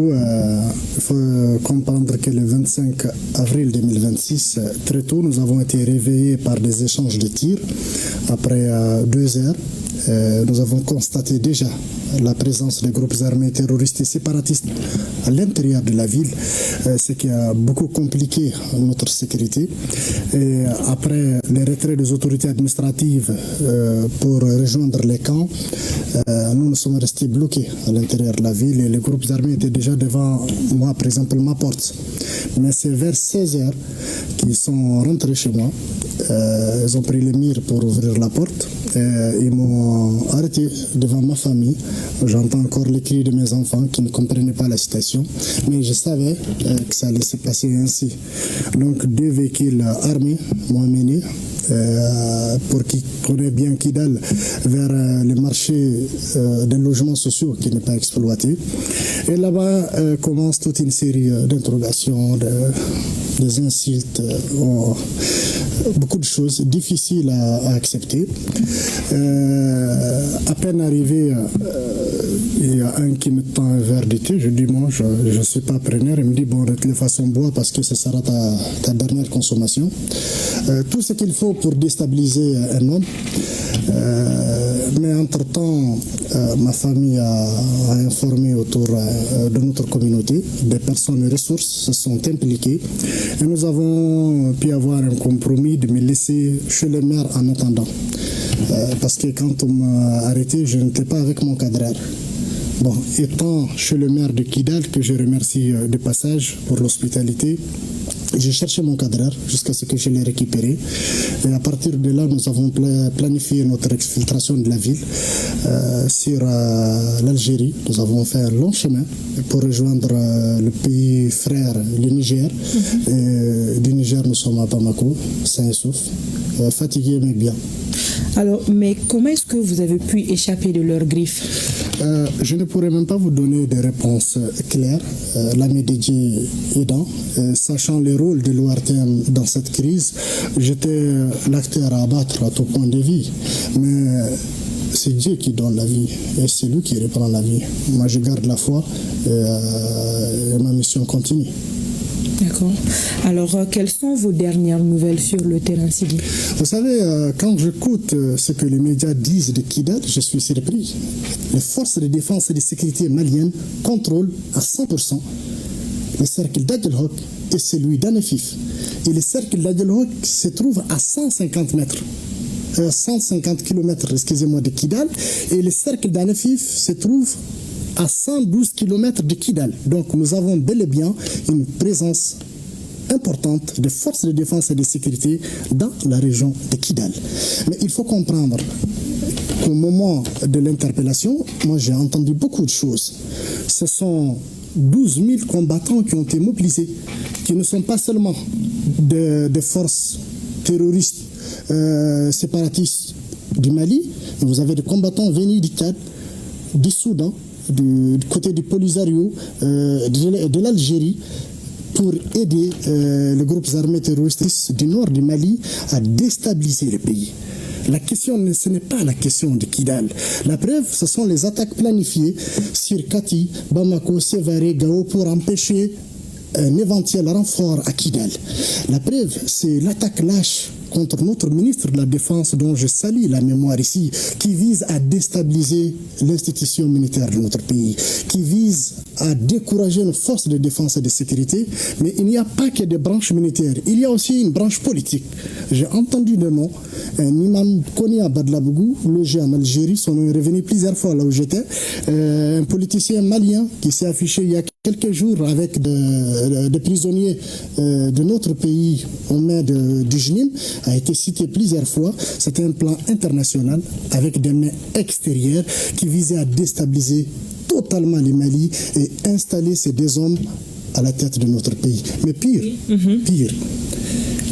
Il faut comprendre que le 25 avril 2026, très tôt, nous avons été réveillés par des échanges de tirs. Après 2 heures, nous avons constaté déjà la présence des groupes armés terroristes et séparatistes à l'intérieur de la ville, ce qui a beaucoup compliqué notre sécurité. Et après les retraits des autorités administratives pour rejoindre les camps, nous sommes restés bloqués à l'intérieur de la ville et les groupes armés étaient déjà devant moi, par exemple, ma porte. Mais c'est vers 16 heures qu'ils sont rentrés chez moi. Ils ont pris les mires pour ouvrir la porte. Ils m'ont arrêté devant ma famille. J'entends encore les cris de mes enfants qui ne comprenaient pas la situation. Mais je savais que ça allait se passer ainsi. Donc 2 véhicules armés m'ont amené pour qui connaît bien Kidal vers le marché des logements sociaux qui n'est pas exploité. Et là-bas commence toute une série d'interrogations, des insultes, beaucoup de choses difficiles à accepter. À peine arrivé, il y a un qui me tend un verre de thé. Je dis, moi, je ne suis pas preneur. Il me dit, bon, de toute façon, bois parce que ce sera ta dernière consommation. Tout ce qu'il faut pour déstabiliser un homme. Mais entre-temps, ma famille a informé autour de notre communauté. Des personnes ressources se sont impliquées. Et nous avons pu avoir un compromis de me laisser chez le maire en attendant. Parce que quand on m'a arrêté, je n'étais pas avec mon cadreur. Bon, étant chez le maire de Kidal, que je remercie de passage pour l'hospitalité, j'ai cherché mon cadreur jusqu'à ce que je l'ai récupéré. Et à partir de là, nous avons planifié notre exfiltration de la ville sur l'Algérie. Nous avons fait un long chemin pour rejoindre le pays frère, le Niger. Et du Niger, nous sommes à Bamako, Saint-Souf, fatigués mais bien. Alors, mais comment est-ce que vous avez pu échapper de leurs griffes? Je ne pourrais même pas vous donner des réponses claires, l'ami Dédié aidant, sachant le rôle de l'ORTM dans cette crise. J'étais l'acteur à abattre à tout point de vue, mais c'est Dieu qui donne la vie et c'est lui qui reprend la vie. Moi, je garde la foi et ma mission continue. D'accord. Alors, quelles sont vos dernières nouvelles sur le terrain civil? Vous savez, quand j'écoute ce que les médias disent de Kidal, je suis surpris. Les forces de défense et de sécurité maliennes contrôlent à 100% le cercle d'Adelhok et celui d'Anefif. Et le cercle d'Adelhok se trouve à 150 mètres. 150 km, excusez-moi, de Kidal. Et le cercle d'Anefif se trouve à 112 km de Kidal. Donc nous avons bel et bien une présence importante de forces de défense et de sécurité dans la région de Kidal. Mais il faut comprendre qu'au moment de l'interpellation, moi j'ai entendu beaucoup de choses. Ce sont 12 000 combattants qui ont été mobilisés, qui ne sont pas seulement des forces terroristes séparatistes du Mali, mais vous avez des combattants venus du Tchad, du Soudan, du côté du Polisario, de l'Algérie, pour aider les groupes armés terroristes du nord du Mali à déstabiliser le pays. La question, ce n'est pas la question de Kidal. La preuve, ce sont les attaques planifiées sur Kati, Bamako, Sévaré, Gao pour empêcher un éventuel renfort à Kidal. La preuve, c'est l'attaque lâche contre notre ministre de la Défense, dont je salue la mémoire ici, qui vise à déstabiliser l'institution militaire de notre pays, qui vise à décourager nos forces de défense et de sécurité. Mais il n'y a pas que des branches militaires, il y a aussi une branche politique. J'ai entendu le nom, un imam connu à Badlabougou, logé en Algérie, son nom est revenu plusieurs fois là où j'étais, un politicien malien qui s'est affiché il y a quelques jours avec des prisonniers de notre pays aux mains du JNIM, a été cité plusieurs fois. C'était un plan international avec des mains extérieures qui visait à déstabiliser totalement le Mali et installer ces 2 hommes à la tête de notre pays. Mais pire,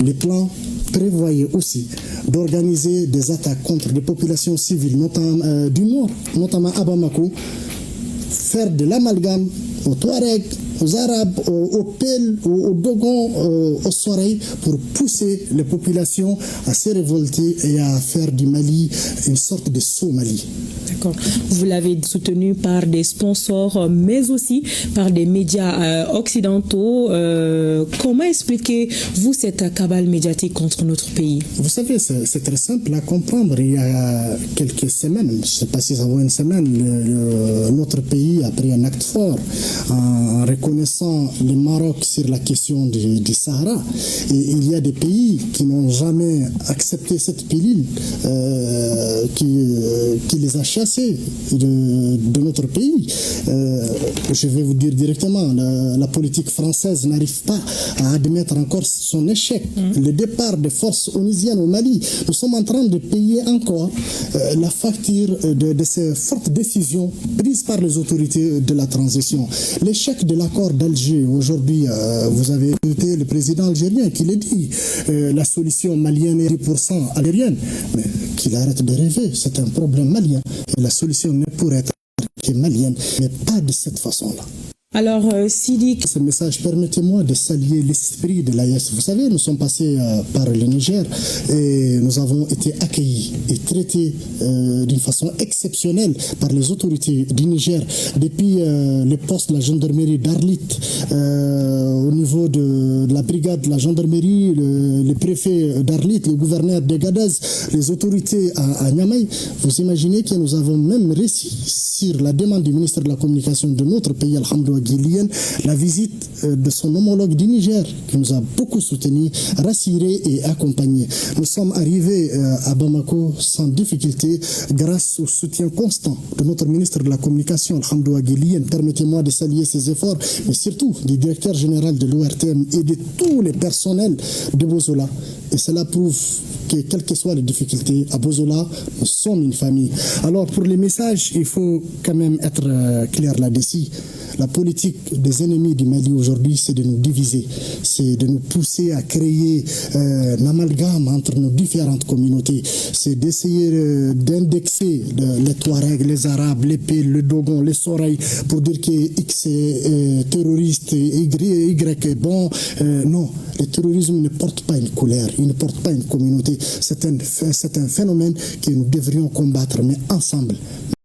les plans prévoyaient aussi d'organiser des attaques contre des populations civiles, notamment du nord, notamment à Bamako, faire de l'amalgame aux Touaregs, aux Arabes, aux Peuls, aux Dogons, aux Soreilles, pour pousser les populations à se révolter et à faire du Mali une sorte de Somalie. D'accord. Vous l'avez soutenu par des sponsors, mais aussi par des médias occidentaux. Comment expliquez-vous cette cabale médiatique contre notre pays? Vous savez, c'est très simple à comprendre. Il y a quelques semaines, je ne sais pas si ça vaut une semaine, notre pays a pris un acte fort en reconnaissant le Maroc sur la question du Sahara. Et il y a des pays qui n'ont jamais accepté cette pilule qui les a chassés de notre pays. Je vais vous dire directement, la politique française n'arrive pas à admettre encore son échec. Le départ des forces onusiennes au Mali, nous sommes en train de payer encore la facture de ces fortes décisions prises par les autorités de la transition. L'échec de l'accord d'Alger, aujourd'hui, vous avez écouté le président algérien qui l'a dit, la solution malienne est 10% algérienne, mais qu'il arrête de rêver, c'est un problème malien. Et la solution ne pourrait être que malienne, mais pas de cette façon-là. Alors, Sidi... Ce message, permettez-moi de saluer l'esprit de l'AES. Vous savez, nous sommes passés par le Niger et nous avons été accueillis et traités d'une façon exceptionnelle par les autorités du Niger. Depuis les postes de la gendarmerie d'Arlit, au niveau de la brigade de la gendarmerie, le préfet d'Arlit, le gouverneur d'Agadez, les autorités à Niamey, vous imaginez que nous avons même réussi sur la demande du ministre de la Communication de notre pays, alhamdoulilah, la visite de son homologue du Niger, qui nous a beaucoup soutenu, rassuré et accompagné. Nous sommes arrivés à Bamako sans difficulté grâce au soutien constant de notre ministre de la Communication, alhamdoulilah. Permettez-moi de saluer ses efforts, mais surtout du directeur général de l'ORTM et de tous les personnels de Bozola. Et cela prouve que, quelles que soient les difficultés, à Bozola, nous sommes une famille. Alors, pour les messages, il faut quand même être clair là-dessus. La politique des ennemis du Mali aujourd'hui, c'est de nous diviser, c'est de nous pousser à créer un amalgame entre nos différentes communautés, c'est d'essayer d'indexer les Touaregs, les Arabes, les Peuls, le Dogon, les Soreilles, pour dire que X est terroriste, Y est bon. Non, le terrorisme ne porte pas une couleur, il ne porte pas une communauté, c'est un phénomène que nous devrions combattre, mais ensemble.